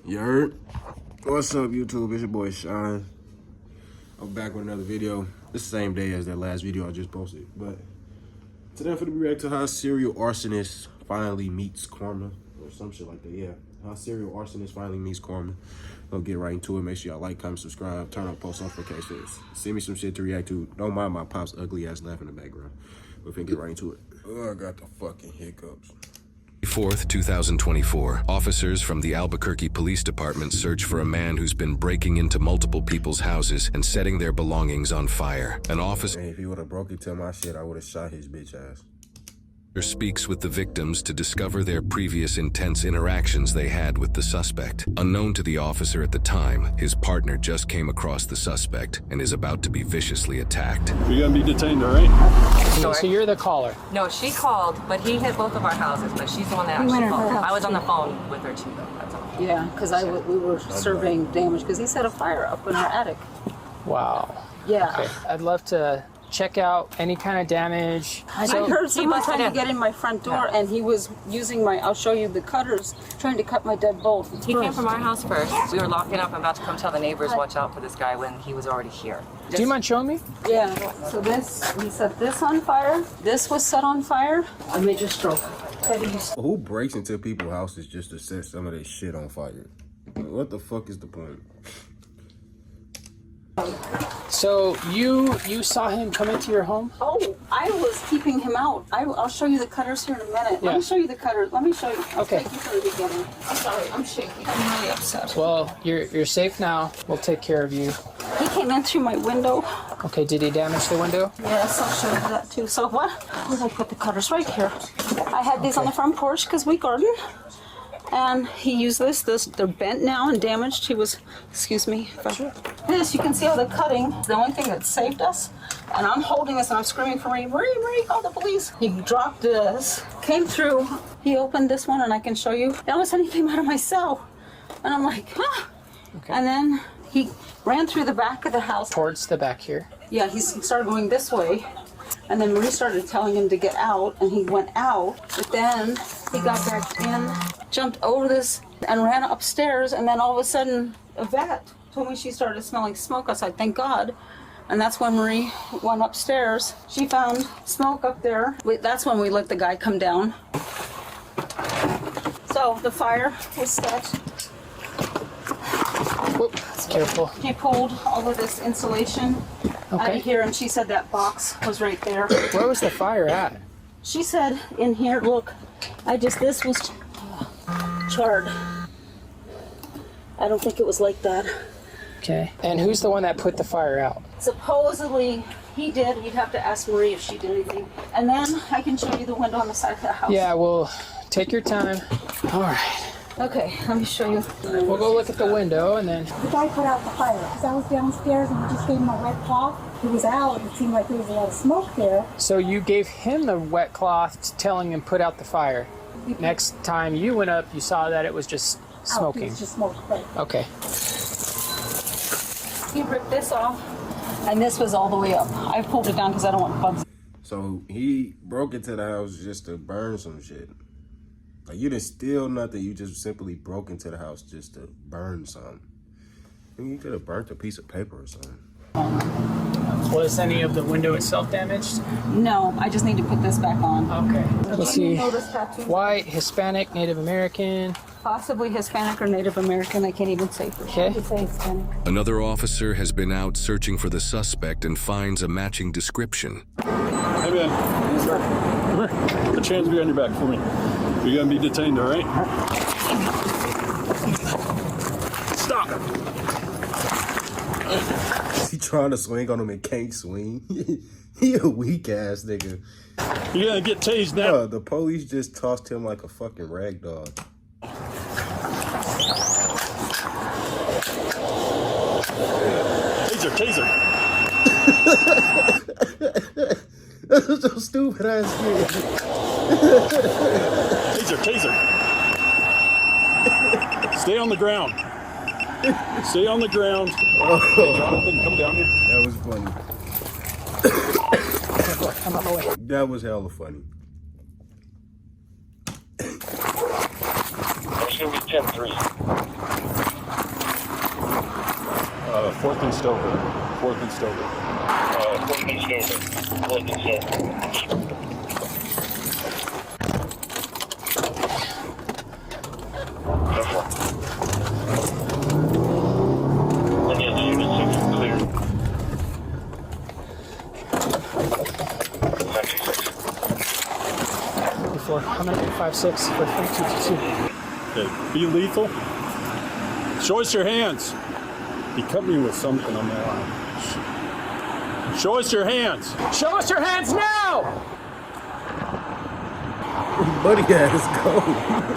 You heard? What's up, YouTube? It's your boy Shine. I'm back with another video. It's the same day as that last video I just posted, but today I'm gonna be reacting to how serial arsonist finally meets karma, or some shit like that. Yeah, how serial arsonist finally meets karma. I'll get right into it. Make sure y'all like, comment, subscribe, turn on post notifications. Send me some shit to react to. Don't mind my pop's ugly ass laugh in the background. We're finna get right into it. Oh, I got the fucking hiccups. 4th, 2024, officers from the Albuquerque Police Department search for a man who's been breaking into multiple people's houses and setting their belongings on fire. An officer Hey, if he would have broke into my shit, I would have shot his bitch ass. speaks with the victims to discover their previous intense interactions they had with the suspect. Unknown to the officer at the time, his partner just came across the suspect and is about to be viciously attacked. You're gonna be detained, all right? So you're the caller? No, she called, but he hit both of our houses, but she's the one that actually called. I was on the phone with her too, though, that's all. Yeah, because we were surveying damage, because he set a fire up in our attic. Wow. Yeah. Okay. I'd love to check out any kind of damage. I heard someone trying to get in my front door, and he was using I'll show you the cutters, trying to cut my dead bolt. He came from our house first. We were locking up and about to come tell the neighbors, watch out for this guy when he was already here. Do you mind showing me? Yeah, so he set this on fire. This was set on fire. A major stroke. Who breaks into people's houses just to set some of their shit on fire? What the fuck is the point? So you saw him come into your home? Oh, I was keeping him out. I'll show you the cutters here in a minute. Yeah. Let me show you the cutters. Let me show you. I'll Okay. take you from the beginning. I'm sorry, I'm shaking. I'm really upset. Well, you're safe now. We'll take care of you. He came in through my window. Okay, did he damage the window? Yes, I'll show you that too. So what? Where did I put the cutters? Right here. I had these on the front porch because we garden. And he used this. They're bent now and damaged. He was, excuse me. This, you can see all the cutting. It's the only thing that saved us. And I'm holding this and I'm screaming for Marie, Marie, call the police. He dropped this, came through. He opened this one and I can show you. And all of a sudden he came out of my cell. And I'm like, huh. Okay. And then he ran through the back of the house. Towards the back here? Yeah, he started going this way. And then Marie started telling him to get out, and he went out. But then he got back in, jumped over this, and ran upstairs. And then all of a sudden, Yvette told me she started smelling smoke outside. Thank God. And that's when Marie went upstairs. She found smoke up there. That's when we let the guy come down. So the fire was set. Whoop, careful. She pulled all of this insulation out of here, and she said that box was right there. Where was the fire at? She said in here, look, this was charred. I don't think it was like that. Okay. And who's the one that put the fire out? Supposedly he did. You'd have to ask Marie if she did anything. And then I can show you the window on the side of the house. Yeah, well, take your time. All right. Okay, let me show you. We'll go look at the window and then... The guy put out the fire because I was downstairs and we just gave him a wet cloth. He was out. It seemed like there was a lot of smoke there. So you gave him the wet cloth telling him put out the fire. Next time you went up, you saw that it was just smoking. It was just smoke, right. Okay. He ripped this off, and this was all the way up. I pulled it down because I don't want bugs. So he broke into the house just to burn some shit. Like, you didn't steal nothing. You just simply broke into the house just to burn something. I mean, you could have burnt a piece of paper or something. Was any of the window itself damaged? No, I just need to put this back on. Okay. Let's see. Notice tattoo. White, Hispanic, Native American. Possibly Hispanic or Native American. I can't even say for sure. Okay. Say Hispanic. Another officer has been out searching for the suspect and finds a matching description. Hey, man. Come here. Put your hands behind your back for me. You're gonna be detained, all right? Stop. He trying to swing on him and can't swing. He a weak ass nigga. You're gonna get tased now. Bro, the police just tossed him like a fucking rag dog. Taser. That's so stupid ass shit. Taser. Stay on the ground. Stay on the ground. Oh. Hey, Jonathan, come down here. That was funny. I'm on my way. That was hella funny. There's gonna be 10-3. 4th and Stover. 4th and Stover. 4th and Stover. 4th and Stover. I'm gonna get 5-6 for 222. Okay, be lethal. Show us your hands. He cut me with something on my arm. Show us your hands. Show us your hands now! Buddy ass go.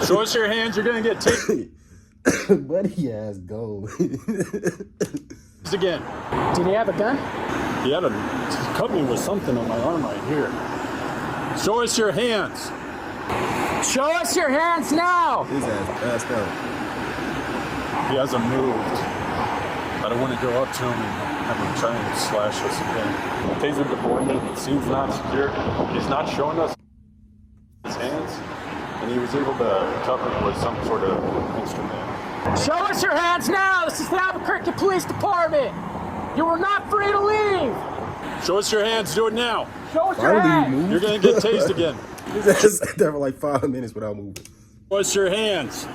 Show us your hands. You're gonna get taken. Buddy ass go. Again. Did he have a gun? He cut me with something on my arm right here. Show us your hands. Show us your hands now! His ass passed out. He hasn't moved. I don't want to go up to him and have him try and slash us again. Taser deployment, it seems not secure. He's not showing us his hands, and he was able to cut me with some sort of instrument. Show us your hands now! This is the Albuquerque Police Department! You are not free to leave! Show us your hands, do it now. Show us your hands! You're gonna get tased again. His ass sat there for like 5 minutes without moving. Show us your hands.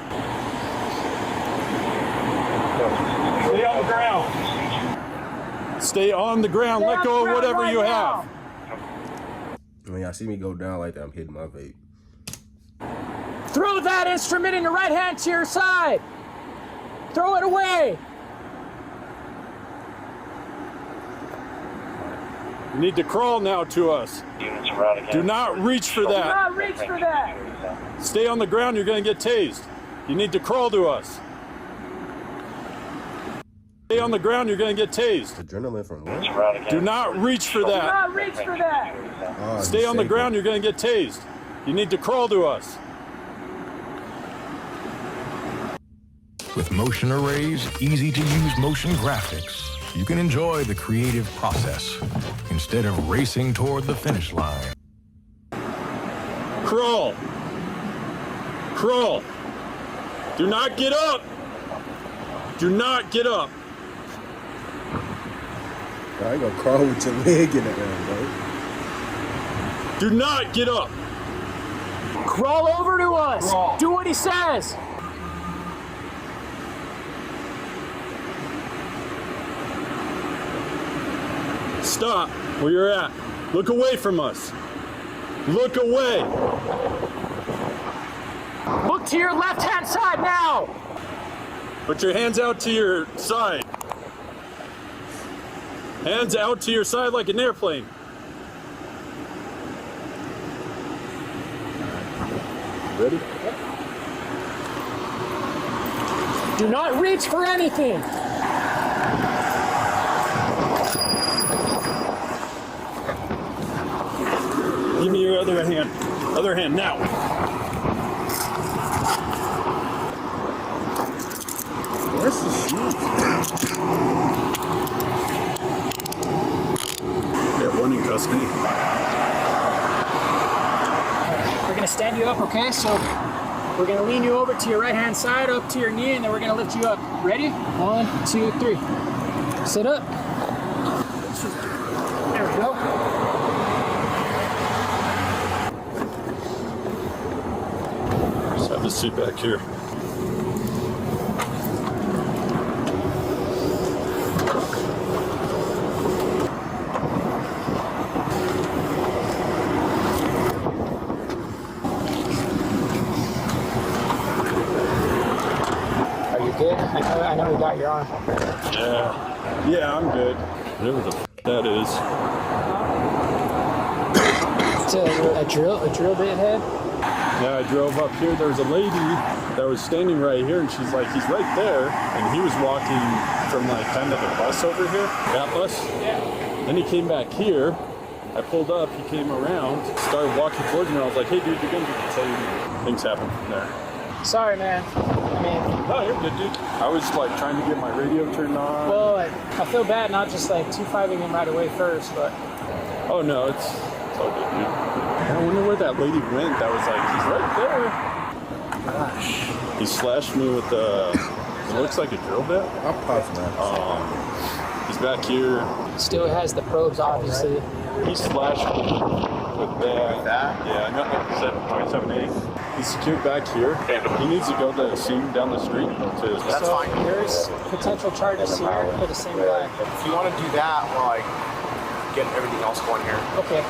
Stay on the ground. Stay on the ground. Let go of whatever you have. When y'all see me go down like that, I'm hitting my vape. Throw that instrument in your right hand to your side! Throw it away! You need to crawl now to us. Do not reach for that. Do not reach for that! Stay on the ground, you're going to get tased. You need to crawl to us. Stay on the ground, you're going to get tased. Adrenaline from what? Do not reach for that. Do not reach for that! Stay on the ground, you're going to get tased. You need to crawl to us. With motion arrays, easy-to-use motion graphics, you can enjoy the creative process instead of racing toward the finish line. Crawl. Crawl. Do not get up. Do not get up. I ain't gonna crawl with your leg in the air, bro. Do not get up. Crawl over to us! Crawl. Do what he says! Stop where you're at. Look away from us. Look away. Look to your left-hand side now! Put your hands out to your side. Hands out to your side like an airplane. Ready? Do not reach for anything! Give me your other hand. Other hand now. Where's the shoes? Yeah, one in custody. We're gonna stand you up, okay? So we're gonna lean you over to your right-hand side, up to your knee, and then we're gonna lift you up. Ready? 1, 2, 3. Sit up. There we go. Just have a seat back here. Are you good? I know we got your arm. Yeah, I'm good. Whatever the that is. It's a drill bit head. Yeah, I drove up here. There was a lady that was standing right here, and she's like, he's right there. And he was walking from like kind of the bus over here, that bus. Yeah. Then he came back here. I pulled up, he came around, started walking towards me, and I was like, hey dude, you're gonna get the tape. Things happened from there. Sorry, man. I mean, No, you're good, dude. I was like trying to get my radio turned on. well, I feel bad not just like 2-5ing him right away first, but Oh no, it's all good, dude. I wonder where that lady went. That was like, he's right there. gosh. He slashed me with it looks like a drill bit. I'll pop that. He's back here. Still has the probes, obviously. He slashed with that. Yeah, I got like 27.8. He's secured back here. He needs to go to the scene down the street. That's fine. There's potential charges here for the same guy. If you want to do that while I get everything else going here. Okay.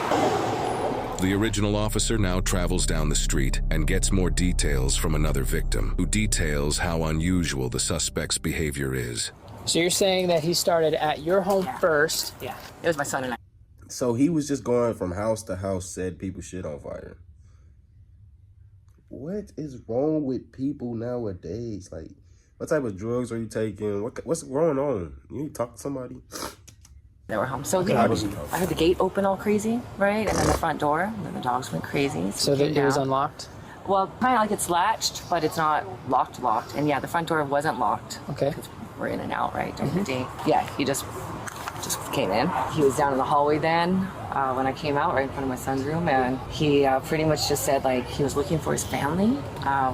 The original officer now travels down the street and gets more details from another victim, who details how unusual the suspect's behavior is. So you're saying that he started at your home first? Yeah, it was my son and I. So he was just going from house to house, set people shit on fire. What is wrong with people nowadays? Like, what type of drugs are you taking? What's going on? You need to talk to somebody? They were home. So I heard the gate open all crazy, right? And then the front door, and then the dogs went crazy. So that it was unlocked? Well, kind of like it's latched, but it's not locked. And yeah, the front door wasn't locked. Okay. We're in and out, right, during the day. Yeah, he just came in. He was down in the hallway then when I came out, right in front of my son's room, and he pretty much just said like he was looking for his family,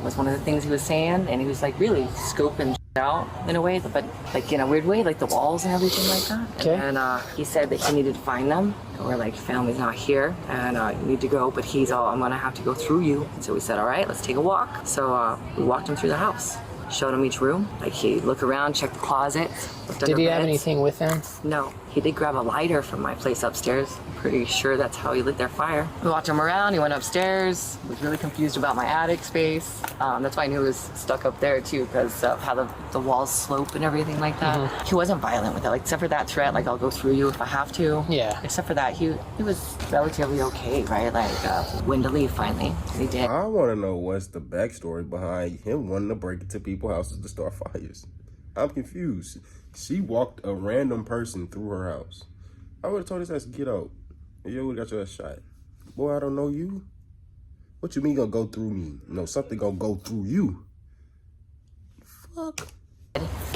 was one of the things he was saying, and he was like really scoping out in a way, but like in a weird way, like the walls and everything like that. Okay. And he said that he needed to find them. And we're like, family's not here, and you need to go, but he's all, I'm gonna have to go through you. So we said, all right, let's take a walk. So we walked him through the house. Showed him each room. Like he'd look around, check the closet. Did he have anything with him? No. He did grab a lighter from my place upstairs. Pretty sure that's how he lit their fire. We walked him around. He went upstairs. Was really confused about my attic space. That's why I knew he was stuck up there too, because of how the walls slope and everything like that. Mm-hmm. He wasn't violent with it, like except for that threat, like I'll go through you if I have to. Yeah. Except for that, he was relatively okay, right? Like when to leave finally. He did. I want to know what's the backstory behind him wanting to break into people's houses to start fires. I'm confused. She walked a random person through her house. I would have told his ass, get out. You would have got your ass shot. Boy, I don't know you. What you mean gonna go through me? No, something gonna go through you. Fuck.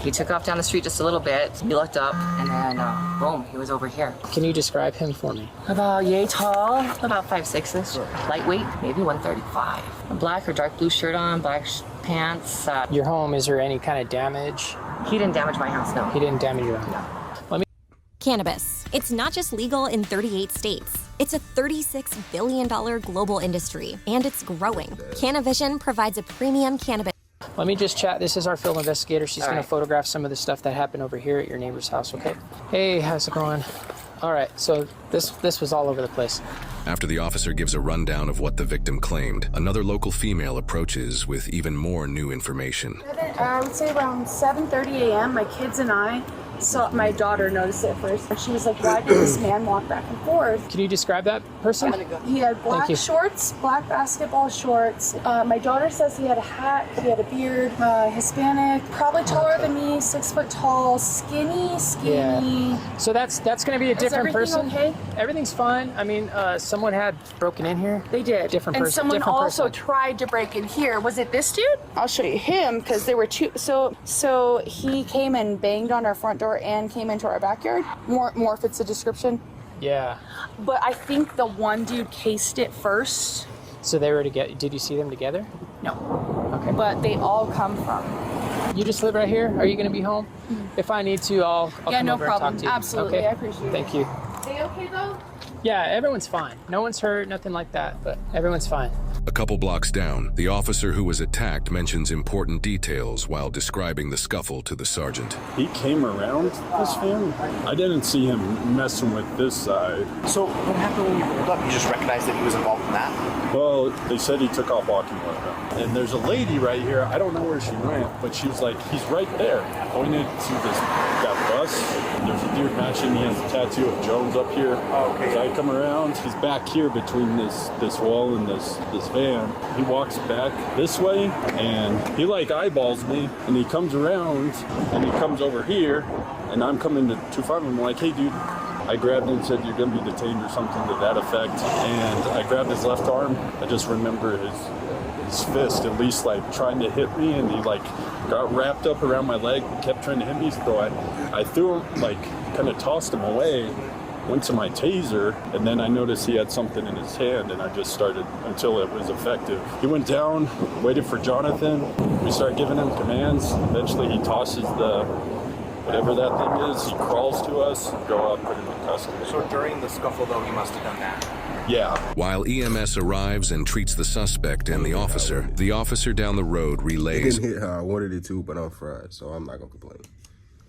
He took off down the street just a little bit. He looked up, and then boom, he was over here. Can you describe him for me? About yay tall, about 5'6"ish, lightweight, maybe 135. A black or dark blue shirt on, black pants. Your home, is there any kind of damage? He didn't damage my house, no. He didn't damage your home? No. Cannabis. It's not just legal in 38 states. It's a $36 billion global industry, and it's growing. Cannavision provides a premium cannabis. Let me just chat. This is our field investigator. She's going to photograph some of the stuff that happened over here at your neighbor's house, okay? Hey, how's it going? All right, so this was all over the place. After the officer gives a rundown of what the victim claimed, another local female approaches with even more new information. I would say around 7:30 a.m., my kids and I saw, my daughter noticed it first. She was like, why did this man walk back and forth? Can you describe that person? He had black shorts, black basketball shorts. My daughter says he had a hat, he had a beard, Hispanic, probably taller than me, 6 foot tall, skinny. Yeah. So that's going to be a different person. Okay? Everything's fine. I mean, someone had broken in here. They did. Different and person. Someone different also person. tried to break in here. Was it this dude? I'll show you him because there were two. So he came and banged on our front door and came into our backyard. More fits the description. Yeah. But I think the one dude cased it first. So they were together. Did you see them together? No. Okay. But they all come from. You just live right here? Are you going to be home? Mm-hmm. If I need to, I'll come over and talk to you. Absolutely. Okay? I appreciate it. Thank you. They okay though? Yeah, everyone's fine. No one's hurt, nothing like that, but everyone's fine. A couple blocks down, the officer who was attacked mentions important details while describing the scuffle to the sergeant. He came around this van. I didn't see him messing with this side. So what happened when you pulled up? You just recognized that he was involved in that? Well, they said he took off walking with them. And there's a lady right here. I don't know where she went, but she was like, he's right there. Pointed to that bus. There's a dude matching. He has a tattoo of Jones up here. Oh, okay. So I come around. He's back here between this wall and this van. He walks back this way, and he like eyeballs me, and he comes around, and he comes over here, and I'm coming to find him. I'm like, hey, dude. I grabbed him and said, you're going to be detained or something to that effect. And I grabbed his left arm. I just remember his fist at least like trying to hit me, and he like got wrapped up around my leg, kept trying to hit me. So I threw him, like kind of tossed him away, went to my taser, and then I noticed he had something in his hand, and I just started until it was effective. He went down, waited for Jonathan. We started giving him commands. Eventually he tosses the Whatever that thing is, he crawls to us, go up, put him in custody. So during the scuffle, though, he must have done that. Yeah. While EMS arrives and treats the suspect and the officer down the road It relays didn't hit how I wanted it to, but I'm fried, so I'm not gonna complain.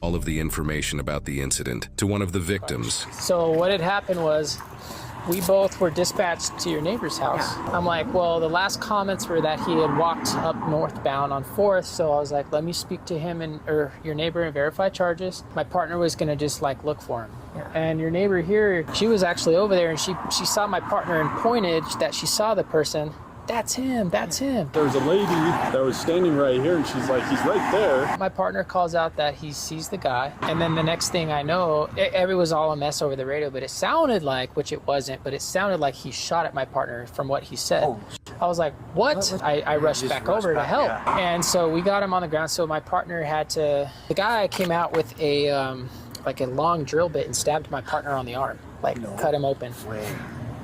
all of the information about the incident to one of the victims. So what had happened was we both were dispatched to your neighbor's house. I'm like, well, the last comments were that he had walked up northbound on 4th, so I was like, let me speak to him or your neighbor and verify charges. My partner was gonna just like look for him. And your neighbor here, she was actually over there and she saw my partner and pointed that she saw the person. That's him, that's him. There was a lady that was standing right here and she's like, he's right there. My partner calls out that he sees the guy. And then the next thing I know, it was all a mess over the radio, but it sounded like, which it wasn't, but it sounded like he shot at my partner from what he said. Oh. I was like, what? I rushed back over to help. yeah. And so we got him on the ground. So my partner had to, the guy came out with a, like a long drill bit and stabbed my partner on the arm, like cut him open.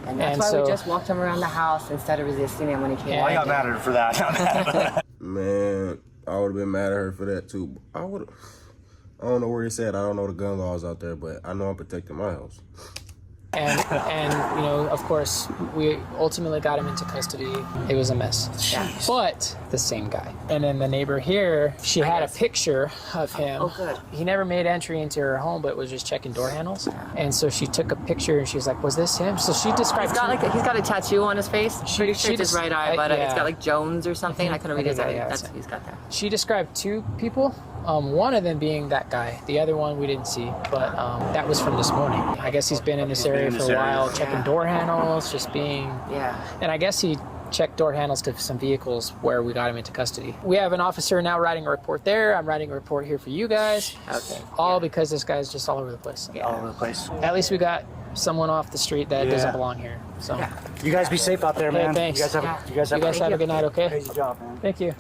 And that's why we just walked him around the house instead of resisting him when he came. I got mad at her for that. Man, I would have been mad at her for that too. I don't know where he said. I don't know the gun laws out there, but I know I'm protecting my house. And you know, of course, we ultimately got him into custody. It was a mess. Jeez. But the same guy. And then the neighbor here, she had a picture of him. Oh, good. He never made entry into her home, but was just checking door handles. And so she took a picture and she was like, was this him? So she described He's got a tattoo on his face. Pretty sure it's his right eye, but it's yeah. got like Jones or something. I couldn't read his eye. Yeah, That's what he's got there. She described 2 people. One of them being that guy. The other one we didn't see, but that was from this morning. I guess he's been in this area for a while, checking door handles, just being... Yeah. And I guess he checked door handles to some vehicles where we got him into custody. We have an officer now writing a report there. I'm writing a report here for you guys. Okay. All because this guy's just all over the place. Yeah. All over the place. At least we got someone off the street that doesn't belong here. So. Yeah. You guys be safe out there, Hey, man. thanks. You guys have a good night, okay? Crazy job, man. Thank you.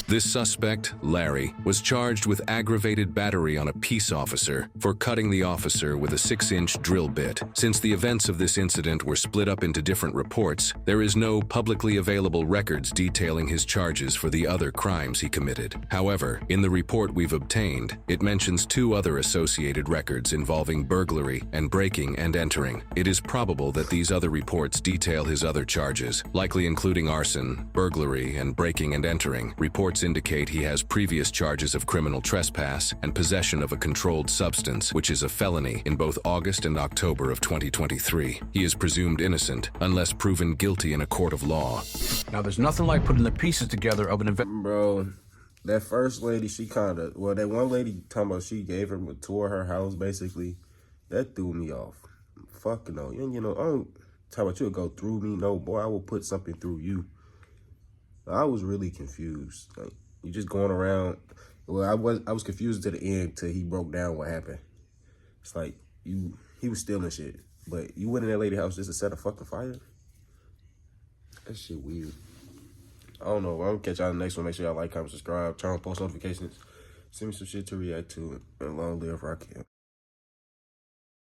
This suspect, Larry, was charged with aggravated battery on a peace officer for cutting the officer with a 6-inch drill bit. Since the events of this incident were split up into different reports, there is no publicly available records detailing his charges for the other crimes he committed. However, in the report we've obtained, it mentions 2 other associated records involving burglary and breaking and entering. It is probable that these other reports detail his other charges, likely including arson, burglary, and breaking and entering. Reports indicate he has previous charges of criminal trespass and possession of a controlled substance, which is a felony, in both August and October of 2023. He is presumed innocent unless proven guilty in a court of law. Now, there's nothing like putting the pieces together of an event. Bro, that first lady, she kind of, well, that one lady talking about she gave him a tour of her house, basically, that threw me off. Fuck no. You know, I don't talk about you would go through me. No, boy, I will put something through you. I was really confused. Like, you just going around. Well, I was confused to the end till he broke down what happened. It's like he was stealing shit, but you went in that lady's house just to set a fucking fire. That shit weird. I don't know. I'm gonna catch y'all in the next one. Make sure y'all like, comment, subscribe, turn on post notifications. Send me some shit to react to, and long live Rakim.